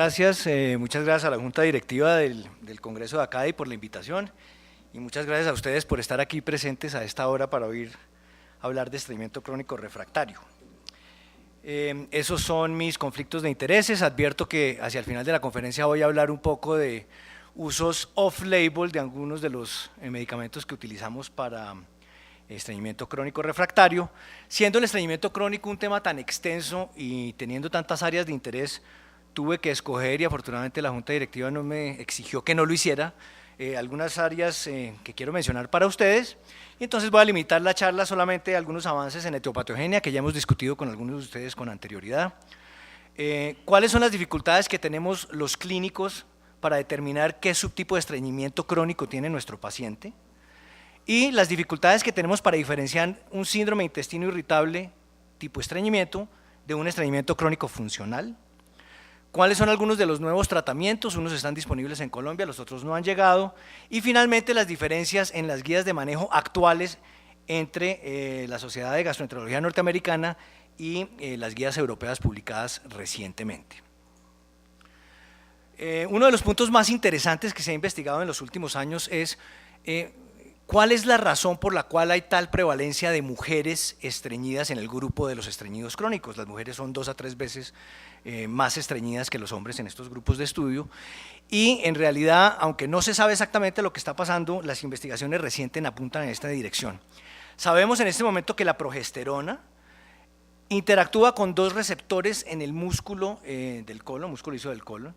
muchas gracias a la Junta Directiva del Congreso de ACADI por la invitación y muchas gracias a ustedes por estar aquí presentes a esta hora para oír hablar de estreñimiento crónico refractario. Esos son mis conflictos de intereses. Advierto que hacia el final de la conferencia voy a hablar un poco de usos off-label de algunos de los medicamentos que utilizamos para estreñimiento crónico refractario. Siendo el estreñimiento crónico un tema tan extenso y teniendo tantas áreas de interés, tuve que escoger, y afortunadamente la Junta Directiva no me exigió que no lo hiciera, algunas áreas que quiero mencionar para ustedes, y entonces voy a limitar la charla solamente a algunos avances en etiopatogenia que ya hemos discutido con algunos de ustedes con anterioridad. ¿Cuáles son las dificultades que tenemos los clínicos para determinar qué subtipo de estreñimiento crónico tiene nuestro paciente? Y las dificultades que tenemos para diferenciar un síndrome de intestino irritable tipo estreñimiento de un estreñimiento crónico funcional. ¿Cuáles son algunos de los nuevos tratamientos? Unos están disponibles en Colombia, los otros no han llegado. Y finalmente las diferencias en las guías de manejo actuales entre la Sociedad de Gastroenterología Norteamericana y las guías europeas publicadas recientemente. Uno de los puntos más interesantes que se ha investigado en los últimos años es ¿cuál es la razón por la cual hay tal prevalencia de mujeres estreñidas en el grupo de los estreñidos crónicos? Las mujeres son 2 a 3 veces más estreñidas que los hombres en estos grupos de estudio, y en realidad, aunque no se sabe exactamente lo que está pasando, las investigaciones recientes apuntan en esta dirección. Sabemos en este momento que la progesterona interactúa con 2 receptores en el músculo del colon, músculo liso del colon,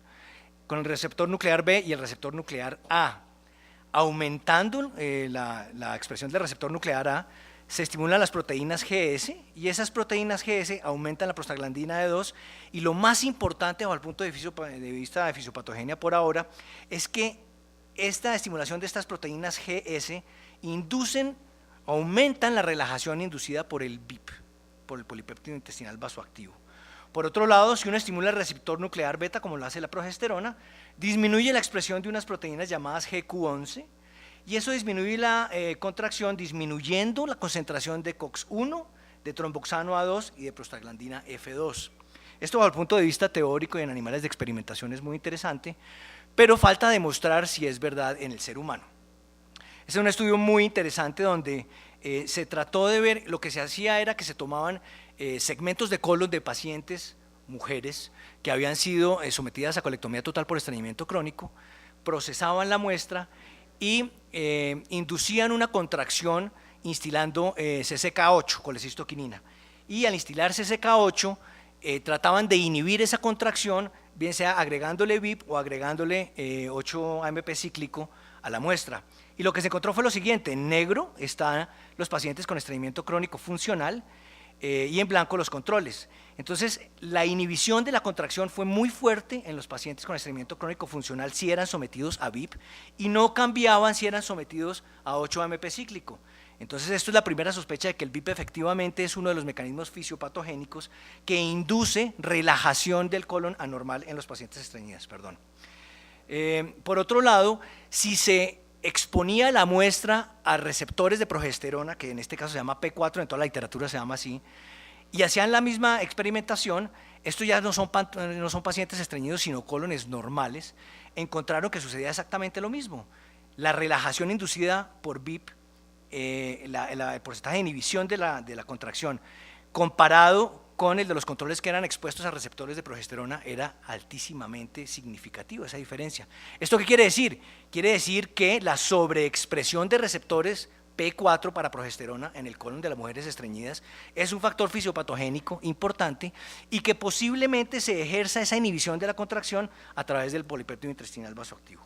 con el receptor nuclear B y el receptor nuclear A. Aumentando la expresión del receptor nuclear A, se estimulan las proteínas GS, y esas proteínas GS aumentan la prostaglandina E2, y lo más importante bajo el punto de vista de fisiopatogenia por ahora es que esta estimulación de estas proteínas GS aumentan la relajación inducida por el BIP, por el polipéptido intestinal vasoactivo. Por otro lado, si uno estimula el receptor nuclear beta, como lo hace la progesterona, disminuye la expresión de unas proteínas llamadas GQ11, y eso disminuye la contracción, disminuyendo la concentración de COX-1, de tromboxano A2 y de prostaglandina F2. Esto bajo el punto de vista teórico y en animales de experimentación es muy interesante, pero falta demostrar si es verdad en el ser humano. Este es un estudio muy interesante donde se trató de ver, lo que se hacía era que se tomaban segmentos de colon de pacientes, mujeres, que habían sido sometidas a colectomía total por estreñimiento crónico, procesaban la muestra y inducían una contracción instilando CCK8, colecistoquinina, y al instilar CCK8 trataban de inhibir esa contracción, bien sea agregándole VIP o agregándole 8-AMP cíclico a la muestra. Y lo que se encontró fue lo siguiente: en negro están los pacientes con estreñimiento crónico funcional y en blanco los controles. Entonces, la inhibición de la contracción fue muy fuerte en los pacientes con estreñimiento crónico funcional si eran sometidos a VIP, y no cambiaban si eran sometidos a 8-AMP cíclico. Entonces, esto es la primera sospecha de que el VIP efectivamente es uno de los mecanismos fisiopatogénicos que induce relajación del colon anormal en los pacientes estreñidos. Por otro lado, si se exponía la muestra a receptores de progesterona, que en este caso se llama P4, en toda la literatura se llama así, y hacían la misma experimentación, estos ya no son pacientes estreñidos sino colones normales, encontraron que sucedía exactamente lo mismo. La relajación inducida por BIP, el porcentaje de inhibición de la contracción, comparado con el de los controles que eran expuestos a receptores de progesterona, era altísimamente significativo esa diferencia. ¿Esto qué quiere decir? Quiere decir que la sobreexpresión de receptores P4 para progesterona en el colon de las mujeres estreñidas es un factor fisiopatogénico importante y que posiblemente se ejerza esa inhibición de la contracción a través del polipéptido intestinal vasoactivo.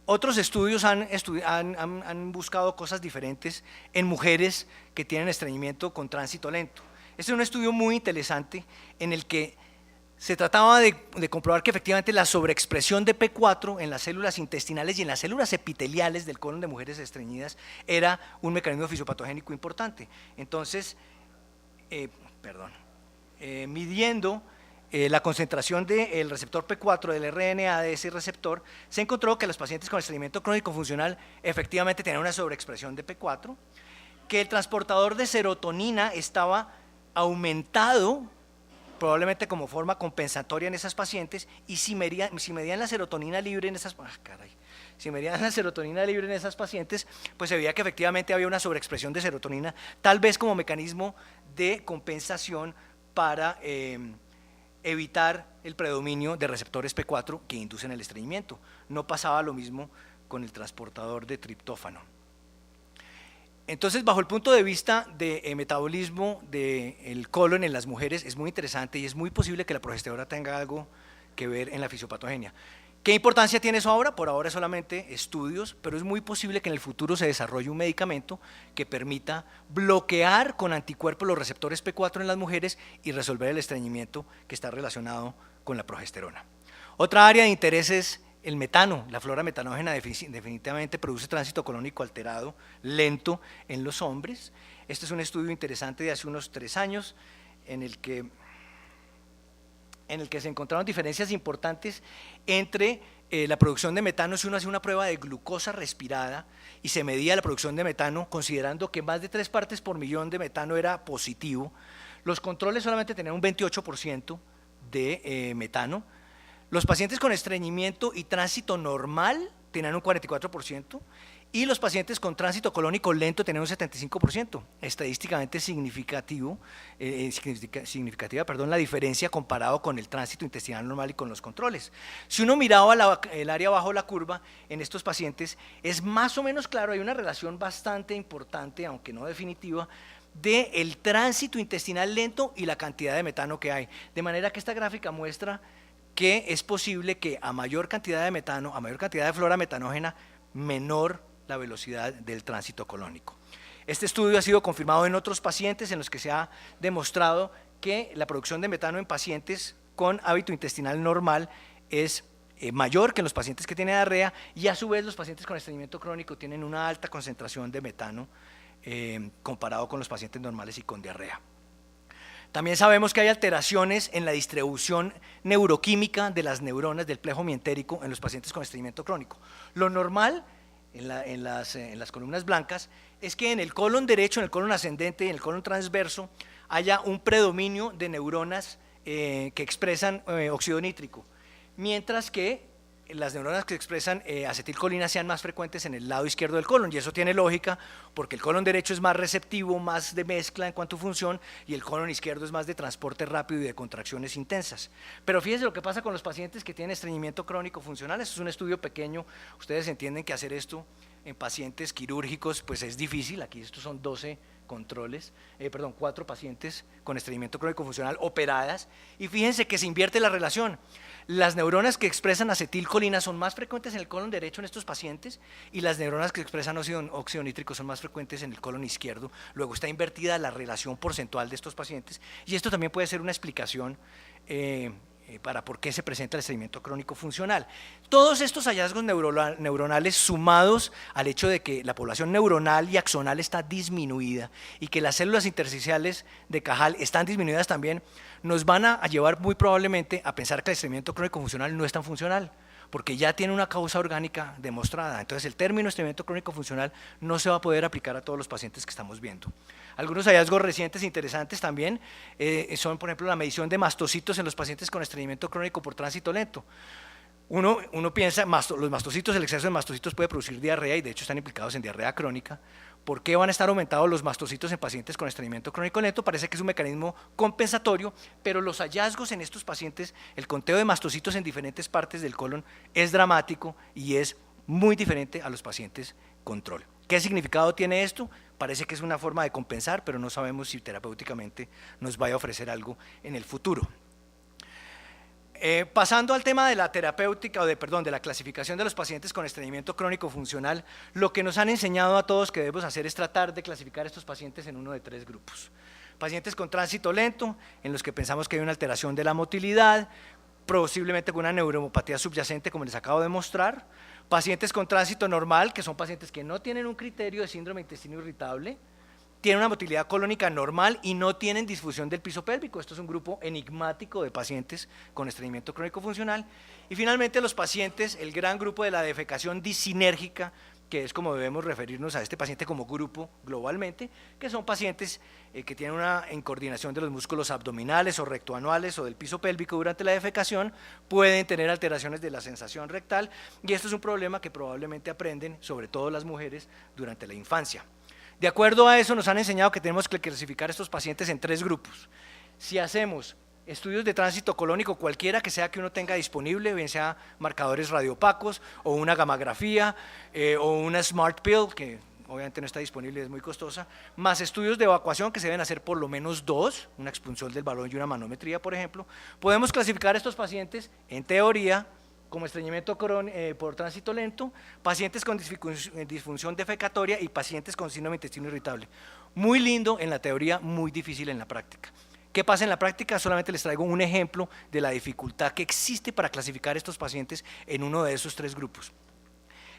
Otros estudios han buscado cosas diferentes en mujeres que tienen estreñimiento con tránsito lento. Este es un estudio muy interesante en el que se trataba de comprobar que efectivamente la sobreexpresión de P4 en las células intestinales y en las células epiteliales del colon de mujeres estreñidas era un mecanismo fisiopatogénico importante. Entonces, midiendo la concentración del receptor P4 del RNA de ese receptor, se encontró que los pacientes con estreñimiento crónico funcional efectivamente tenían una sobreexpresión de P4, que el transportador de serotonina estaba aumentado probablemente como forma compensatoria en esas pacientes, y si medían la serotonina libre en esas, si medían la serotonina libre en esas pacientes, pues se veía que efectivamente había una sobreexpresión de serotonina, tal vez como mecanismo de compensación para evitar el predominio de receptores P4 que inducen el estreñimiento. No pasaba lo mismo con el transportador de triptófano. Entonces, bajo el punto de vista de metabolismo del colon en las mujeres, es muy interesante y es muy posible que la progesterona tenga algo que ver en la fisiopatogenia. ¿Qué importancia tiene eso ahora? Por ahora solamente estudios, pero es muy posible que en el futuro se desarrolle un medicamento que permita bloquear con anticuerpos los receptores P4 en las mujeres y resolver el estreñimiento que está relacionado con la progesterona. Otra área de interés es el metano. La flora metanógena definitivamente produce tránsito colónico alterado, lento en los hombres. Este es un estudio interesante de hace unos 3 años en el que se encontraron diferencias importantes entre la producción de metano. Si uno hace una prueba de glucosa respirada y se medía la producción de metano, considerando que más de 3 partes por millón de metano era positivo, los controles solamente tenían un 28% de metano. Los pacientes con estreñimiento y tránsito normal tenían un 44%, y los pacientes con tránsito colónico lento tenían un 75%. Estadísticamente significativa la diferencia comparado con el tránsito intestinal normal y con los controles. Si uno miraba el área bajo la curva en estos pacientes, es más o menos claro, hay una relación bastante importante, aunque no definitiva, del tránsito intestinal lento y la cantidad de metano que hay. De manera que esta gráfica muestra que es posible que a mayor cantidad de metano, a mayor cantidad de flora metanógena, menor la velocidad del tránsito colónico. Este estudio ha sido confirmado en otros pacientes en los que se ha demostrado que la producción de metano en pacientes con hábito intestinal normal es mayor que en los pacientes que tienen diarrea, y a su vez los pacientes con estreñimiento crónico tienen una alta concentración de metano comparado con los pacientes normales y con diarrea. También sabemos que hay alteraciones en la distribución neuroquímica de las neuronas del plejo mientérico en los pacientes con estreñimiento crónico. Lo normal en las columnas blancas es que en el colon derecho, en el colon ascendente y en el colon transverso haya un predominio de neuronas que expresan óxido nítrico, mientras que las neuronas que expresan acetilcolina sean más frecuentes en el lado izquierdo del colon, y eso tiene lógica porque el colon derecho es más receptivo, más de mezcla en cuanto a función, y el colon izquierdo es más de transporte rápido y de contracciones intensas. Pero fíjense lo que pasa con los pacientes que tienen estreñimiento crónico funcional. Esto es un estudio pequeño, ustedes entienden que hacer esto en pacientes quirúrgicos pues es difícil. Aquí estos son 4 pacientes con estreñimiento crónico funcional operadas, y fíjense que se invierte la relación. Las neuronas que expresan acetilcolina son más frecuentes en el colon derecho en estos pacientes, y las neuronas que expresan óxido nítrico son más frecuentes en el colon izquierdo. Luego está invertida la relación porcentual de estos pacientes, y esto también puede ser una explicación para por qué se presenta el estreñimiento crónico funcional. Todos estos hallazgos neuronales, sumados al hecho de que la población neuronal y axonal está disminuida y que las células intersticiales de Cajal están disminuidas también, nos van a llevar muy probablemente a pensar que el estreñimiento crónico funcional no es tan funcional, porque ya tiene una causa orgánica demostrada. Entonces el término estreñimiento crónico funcional no se va a poder aplicar a todos los pacientes que estamos viendo. Algunos hallazgos recientes interesantes también son, por ejemplo, la medición de mastocitos en los pacientes con estreñimiento crónico por tránsito lento. Uno piensa, los mastocitos, el exceso de mastocitos puede producir diarrea, y de hecho están implicados en diarrea crónica. ¿Por qué van a estar aumentados los mastocitos en pacientes con estreñimiento crónico lento? Parece que es un mecanismo compensatorio, pero los hallazgos en estos pacientes, el conteo de mastocitos en diferentes partes del colon es dramático y es muy diferente a los pacientes control. ¿Qué significado tiene esto? Parece que es una forma de compensar, pero no sabemos si terapéuticamente nos vaya a ofrecer algo en el futuro. Pasando al tema de la terapéutica, de la clasificación de los pacientes con estreñimiento crónico funcional, lo que nos han enseñado a todos que debemos hacer es tratar de clasificar a estos pacientes en uno de 3 grupos. Pacientes con tránsito lento, en los que pensamos que hay una alteración de la motilidad, posiblemente con una neuropatía subyacente, como les acabo de mostrar. Pacientes con tránsito normal, que son pacientes que no tienen un criterio de síndrome de intestino irritable, tienen una motilidad colónica normal y no tienen disfunción del piso pélvico. Esto es un grupo enigmático de pacientes con estreñimiento crónico funcional. Y finalmente los pacientes, el gran grupo de la defecación disinérgica, que es como debemos referirnos a este paciente como grupo globalmente, que son pacientes que tienen una incoordinación de los músculos abdominales o rectoanuales o del piso pélvico durante la defecación, pueden tener alteraciones de la sensación rectal, y esto es un problema que probablemente aprenden, sobre todo las mujeres, durante la infancia. De acuerdo a eso, nos han enseñado que tenemos que clasificar a estos pacientes en 3 grupos. Si hacemos estudios de tránsito colónico, cualquiera que sea que uno tenga disponible, bien sea marcadores radiopacos o una gamografía o una Smart Pill, que obviamente no está disponible y es muy costosa, más estudios de evacuación que se deben hacer por lo menos 2, una expulsión del balón y una manometría, por ejemplo, podemos clasificar a estos pacientes, en teoría, como estreñimiento por tránsito lento, pacientes con disfunción defecatoria y pacientes con síndrome de intestino irritable. Muy lindo en la teoría, muy difícil en la práctica. ¿Qué pasa en la práctica? Solamente les traigo un ejemplo de la dificultad que existe para clasificar a estos pacientes en uno de esos 3 grupos.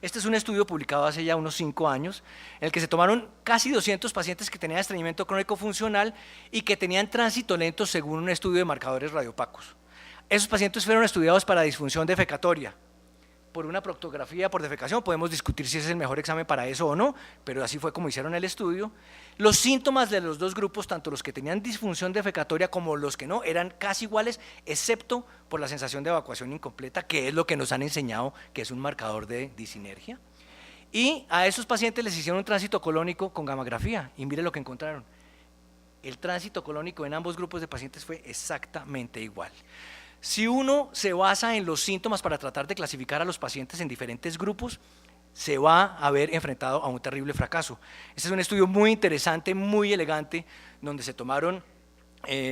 Este es un estudio publicado hace ya unos 5 años, en el que se tomaron casi 200 pacientes que tenían estreñimiento crónico funcional y que tenían tránsito lento según un estudio de marcadores radiopacos. Esos pacientes fueron estudiados para disfunción defecatoria. Por una proctografía por defecación, podemos discutir si ese es el mejor examen para eso o no, pero así fue como hicieron el estudio. Los síntomas de los 2 grupos, tanto los que tenían disfunción defecatoria como los que no, eran casi iguales, excepto por la sensación de evacuación incompleta, que es lo que nos han enseñado que es un marcador de disinergia. Y a esos pacientes les hicieron un tránsito colónico con gamografía, y mire lo que encontraron. El tránsito colónico en ambos grupos de pacientes fue exactamente igual. Si uno se basa en los síntomas para tratar de clasificar a los pacientes en diferentes grupos, se va a ver enfrentado a un terrible fracaso. Este es un estudio muy interesante, muy elegante, donde se tomaron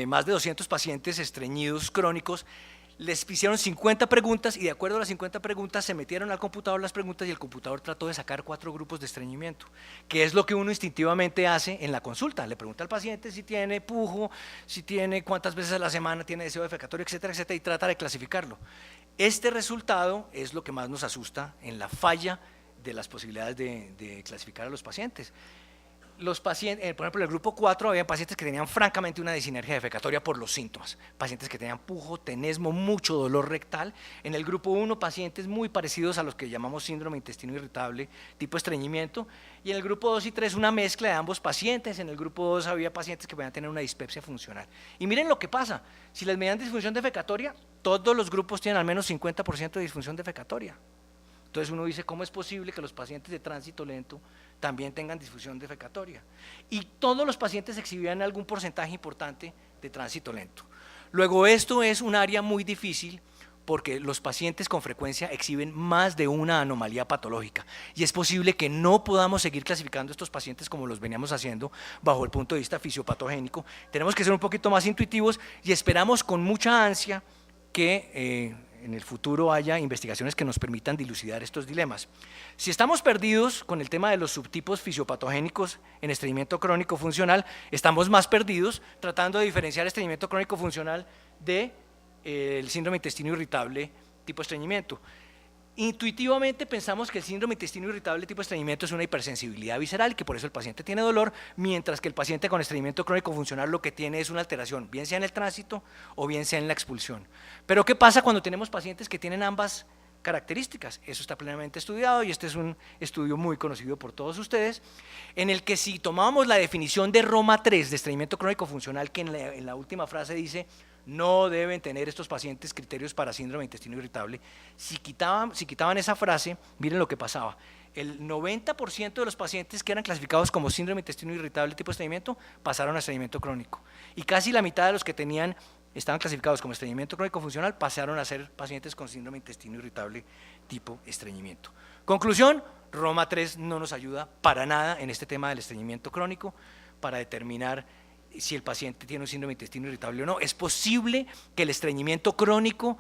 más de 200 pacientes estreñidos crónicos, les hicieron 50 preguntas y de acuerdo a las 50 preguntas se metieron al computador las preguntas y el computador trató de sacar 4 grupos de estreñimiento, que es lo que uno instintivamente hace en la consulta. Le pregunta al paciente si tiene pujo, si tiene cuántas veces a la semana tiene deseo defecatorio, etcétera, etcétera, y trata de clasificarlo. Este resultado es lo que más nos asusta en la falla de las posibilidades de clasificar a los pacientes. Los pacientes, por ejemplo, en el grupo 4 había pacientes que tenían francamente una disinergia defecatoria por los síntomas, pacientes que tenían pujo, tenesmo, mucho dolor rectal. En el grupo 1, pacientes muy parecidos a los que llamamos síndrome de intestino irritable, tipo estreñimiento, y en el grupo 2 y 3 una mezcla de ambos pacientes. En el grupo 2 había pacientes que podían tener una dispepsia funcional. Y miren lo que pasa, si les medían disfunción defecatoria, todos los grupos tienen al menos 50% de disfunción defecatoria. Entonces uno dice, ¿cómo es posible que los pacientes de tránsito lento también tengan disfunción defecatoria? Y todos los pacientes exhibían algún porcentaje importante de tránsito lento. Luego esto es un área muy difícil porque los pacientes con frecuencia exhiben más de una anomalía patológica y es posible que no podamos seguir clasificando estos pacientes como los veníamos haciendo bajo el punto de vista fisiopatogénico. Tenemos que ser un poquito más intuitivos y esperamos con mucha ansia que en el futuro haya investigaciones que nos permitan dilucidar estos dilemas. Si estamos perdidos con el tema de los subtipos fisiopatogénicos en estreñimiento crónico funcional, estamos más perdidos tratando de diferenciar estreñimiento crónico funcional de el síndrome de intestino irritable tipo estreñimiento. Intuitivamente pensamos que el síndrome de intestino irritable tipo estreñimiento es una hipersensibilidad visceral y que por eso el paciente tiene dolor, mientras que el paciente con estreñimiento crónico funcional lo que tiene es una alteración, bien sea en el tránsito o bien sea en la expulsión. Pero ¿qué pasa cuando tenemos pacientes que tienen ambas características? Eso está plenamente estudiado y este es un estudio muy conocido por todos ustedes, en el que si tomábamos la definición de Roma 3 de estreñimiento crónico funcional, que en la última frase dice no deben tener estos pacientes criterios para síndrome de intestino irritable, si quitaban esa frase, miren lo que pasaba. El 90% de los pacientes que eran clasificados como síndrome de intestino irritable tipo estreñimiento pasaron a estreñimiento crónico y casi la mitad de los que estaban clasificados como estreñimiento crónico funcional pasaron a ser pacientes con síndrome de intestino irritable tipo estreñimiento. Conclusión, Roma 3 no nos ayuda para nada en este tema del estreñimiento crónico para determinar si el paciente tiene un síndrome de intestino irritable o no. Es posible que el estreñimiento crónico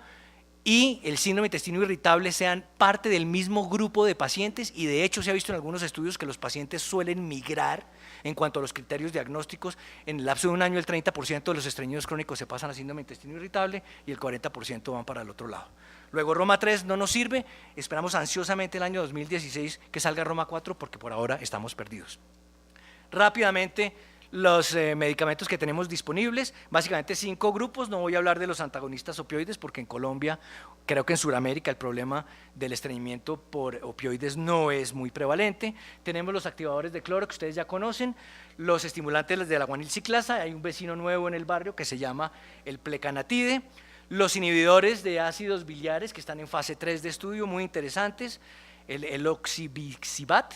y el síndrome de intestino irritable sean parte del mismo grupo de pacientes y de hecho se ha visto en algunos estudios que los pacientes suelen migrar en cuanto a los criterios diagnósticos. En el lapso de un año el 30% de los estreñidos crónicos se pasan a síndrome de intestino irritable y el 40% van para el otro lado. Luego Roma 3 no nos sirve, esperamos ansiosamente el año 2016 que salga Roma 4 porque por ahora estamos perdidos. Rápidamente, los medicamentos que tenemos disponibles, básicamente 5 grupos. No voy a hablar de los antagonistas opioides porque en Colombia, creo que en Sudamérica, el problema del estreñimiento por opioides no es muy prevalente. Tenemos los activadores de cloro que ustedes ya conocen, los estimulantes de la guanilciclasa, hay un vecino nuevo en el barrio que se llama el plecanatide, los inhibidores de ácidos biliares que están en fase 3 de estudio, muy interesantes, el oxibixibat,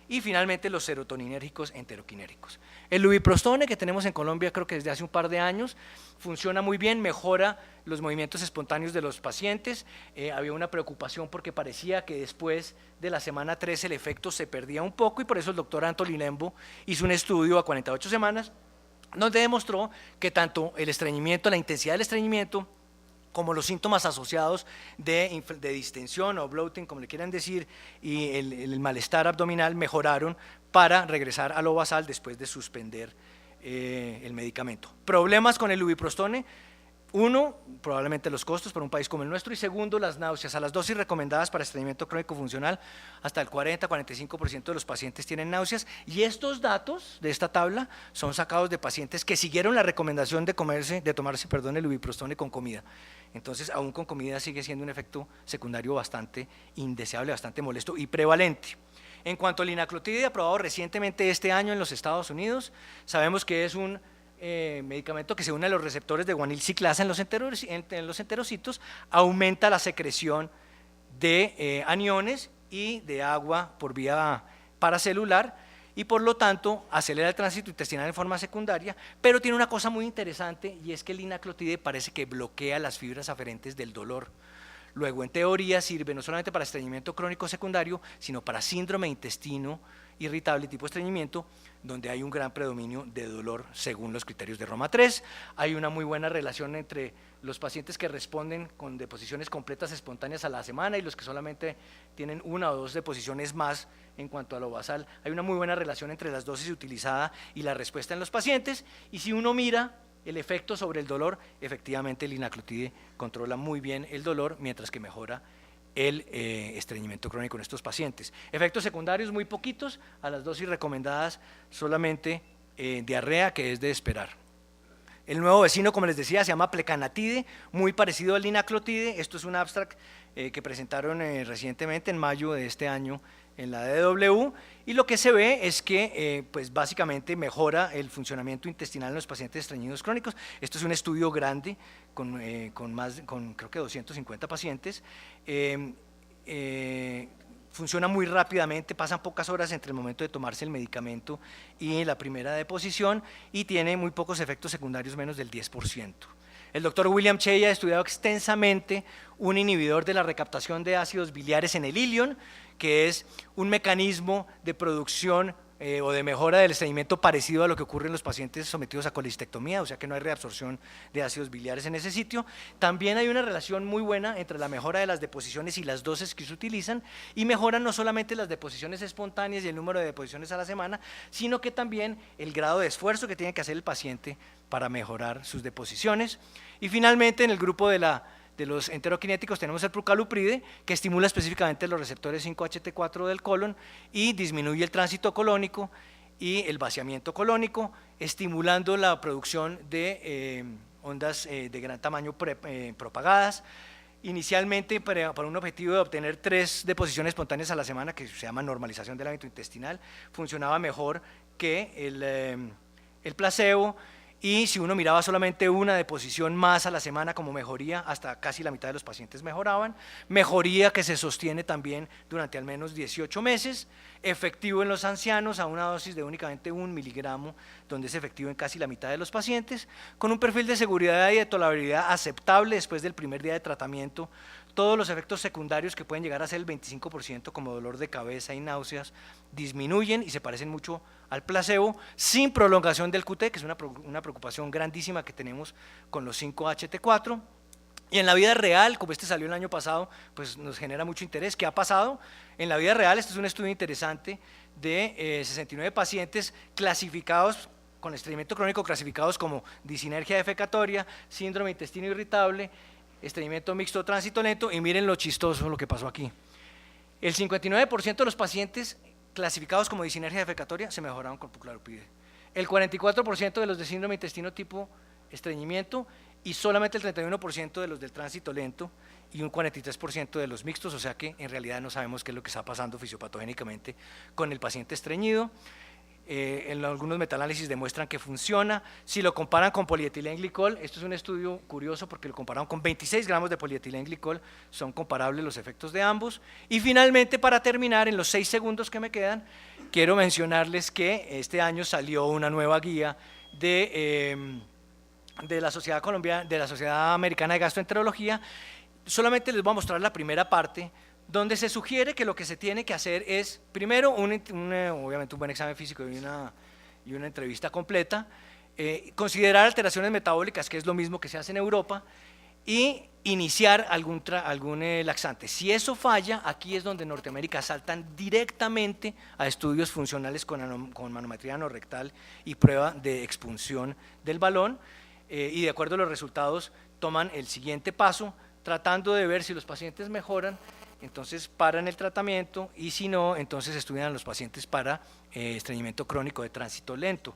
y finalmente los serotoninérgicos enteroquinérgicos. El lubiprostone que tenemos en Colombia creo que desde hace un par de años funciona muy bien, mejora los movimientos espontáneos de los pacientes. Había una preocupación porque parecía que después de la semana 3 el efecto se perdía un poco y por eso el doctor Anthony Lembo hizo un estudio a 48 semanas donde demostró que tanto el estreñimiento, la intensidad del estreñimiento, como los síntomas asociados de distensión o bloating, como le quieran decir, y el malestar abdominal mejoraron para regresar a lo basal después de suspender el medicamento. Problemas con el lubiprostone: uno, probablemente los costos para un país como el nuestro, y segundo, las náuseas. A las dosis recomendadas para estreñimiento crónico funcional, hasta el 40-45% de los pacientes tienen náuseas, y estos datos de esta tabla son sacados de pacientes que siguieron la recomendación de tomarse el lubiprostone con comida. Entonces, aún con comida sigue siendo un efecto secundario bastante indeseable, bastante molesto y prevalente. En cuanto al linaclotide, aprobado recientemente este año en los Estados Unidos, sabemos que es un medicamento que se une a los receptores de guanilciclasa en los enterocitos, aumenta la secreción de aniones y de agua por vía paracelular y por lo tanto acelera el tránsito intestinal en forma secundaria, pero tiene una cosa muy interesante y es que el linaclotide parece que bloquea las fibras aferentes del dolor. Luego, en teoría, sirve no solamente para estreñimiento crónico secundario, sino para síndrome de intestino irritable tipo estreñimiento, donde hay un gran predominio de dolor según los criterios de Roma III. Hay una muy buena relación entre los pacientes que responden con deposiciones completas espontáneas a la semana y los que solamente tienen 1 o 2 deposiciones más en cuanto a lo basal. Hay una muy buena relación entre las dosis utilizadas y la respuesta en los pacientes, y si uno mira el efecto sobre el dolor, efectivamente el linaclotide controla muy bien el dolor mientras que mejora el estreñimiento crónico en estos pacientes. Efectos secundarios muy poquitos, a las dosis recomendadas solamente diarrea, que es de esperar. El nuevo vecino, como les decía, se llama plecanatide, muy parecido al linaclotide. Esto es un abstract que presentaron recientemente en mayo de este año en la DW, y lo que se ve es que pues básicamente mejora el funcionamiento intestinal en los pacientes estreñidos crónicos. Esto es un estudio grande con creo que 250 pacientes. Funciona muy rápidamente, pasan pocas horas entre el momento de tomarse el medicamento y la primera deposición, y tiene muy pocos efectos secundarios, menos del 10%. El doctor William Chey ha estudiado extensamente un inhibidor de la recaptación de ácidos biliares en el ilion, que es un mecanismo de producción o de mejora del estreñimiento parecido a lo que ocurre en los pacientes sometidos a colistectomía, o sea que no hay reabsorción de ácidos biliares en ese sitio. También hay una relación muy buena entre la mejora de las deposiciones y las dosis que se utilizan, y mejoran no solamente las deposiciones espontáneas y el número de deposiciones a la semana, sino que también el grado de esfuerzo que tiene que hacer el paciente para mejorar sus deposiciones. Y finalmente, en el grupo de los enteroquinéticos tenemos el prucalopride, que estimula específicamente los receptores 5-HT4 del colon y disminuye el tránsito colónico y el vaciamiento colónico, estimulando la producción de ondas de gran tamaño propagadas. Inicialmente, para un objetivo de obtener 3 deposiciones espontáneas a la semana, que se llama normalización del hábito intestinal, funcionaba mejor que el placebo. Y si uno miraba solamente una deposición más a la semana como mejoría, hasta casi la mitad de los pacientes mejoraban. Mejoría que se sostiene también durante al menos 18 meses, efectivo en los ancianos a una dosis de únicamente 1 miligramo, donde es efectivo en casi la mitad de los pacientes, con un perfil de seguridad y de tolerabilidad aceptable después del primer día de tratamiento. Todos los efectos secundarios, que pueden llegar a ser el 25%, como dolor de cabeza y náuseas, disminuyen y se parecen mucho al placebo, sin prolongación del QT, que es una preocupación grandísima que tenemos con los 5-HT4. Y en la vida real, como este salió el año pasado, pues nos genera mucho interés. ¿Qué ha pasado? En la vida real, este es un estudio interesante de 69 pacientes clasificados con estreñimiento crónico, clasificados como disinergia defecatoria, síndrome de intestino irritable, estreñimiento mixto tránsito lento, y miren lo chistoso lo que pasó aquí. El 59% de los pacientes clasificados como disinergia defecatoria se mejoraron con prucalopride. el 44% de los de síndrome de intestino tipo estreñimiento y solamente el 31% de los del tránsito lento y un 43% de los mixtos, o sea que en realidad no sabemos qué es lo que está pasando fisiopatogénicamente con el paciente estreñido. En algunos metaanálisis demuestran que funciona. Si lo comparan con polietilenglicol, esto es un estudio curioso porque lo compararon con 26 gramos de polietilenglicol, son comparables los efectos de ambos. Y finalmente, para terminar, en los 6 segundos que me quedan, quiero mencionarles que este año salió una nueva guía de la Sociedad de la Sociedad Americana de Gastroenterología. Solamente les voy a mostrar la primera parte, donde se sugiere que lo que se tiene que hacer es, primero, obviamente un buen examen físico y una entrevista completa, considerar alteraciones metabólicas, que es lo mismo que se hace en Europa, y iniciar algún laxante. Si eso falla, aquí es donde en Norteamérica saltan directamente a estudios funcionales con manometría anorrectal y prueba de expunción del balón, y de acuerdo a los resultados toman el siguiente paso, tratando de ver si los pacientes mejoran, entonces paran el tratamiento y si no, entonces estudian a los pacientes para estreñimiento crónico de tránsito lento.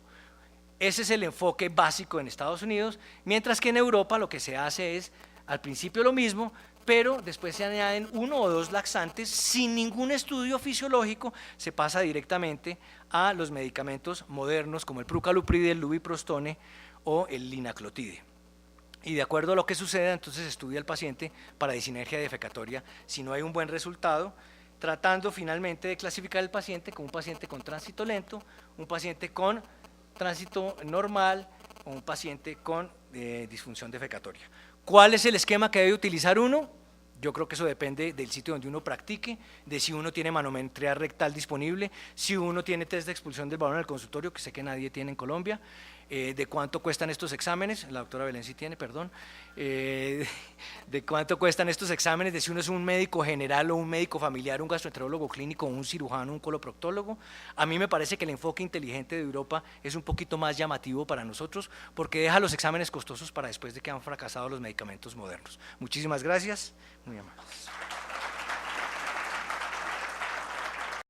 Ese es el enfoque básico en Estados Unidos, mientras que en Europa lo que se hace es al principio lo mismo, pero después se añaden 1 o 2 laxantes sin ningún estudio fisiológico, se pasa directamente a los medicamentos modernos como el prucalopride, el lubiprostone o el linaclotide. Y de acuerdo a lo que suceda, entonces estudia al paciente para disinergia defecatoria si no hay un buen resultado, tratando finalmente de clasificar al paciente como un paciente con tránsito lento, un paciente con tránsito normal o un paciente con disfunción defecatoria. ¿Cuál es el esquema que debe utilizar uno? Yo creo que eso depende del sitio donde uno practique, de si uno tiene manometría rectal disponible, si uno tiene test de expulsión del balón en el consultorio, que sé que nadie tiene en Colombia, de cuánto cuestan estos exámenes, la doctora Belén sí tiene, perdón, de cuánto cuestan estos exámenes, de si uno es un médico general o un médico familiar, un gastroenterólogo clínico, un cirujano, un coloproctólogo. A mí me parece que el enfoque inteligente de Europa es un poquito más llamativo para nosotros porque deja los exámenes costosos para después de que han fracasado los medicamentos modernos. Muchísimas gracias, muy amables.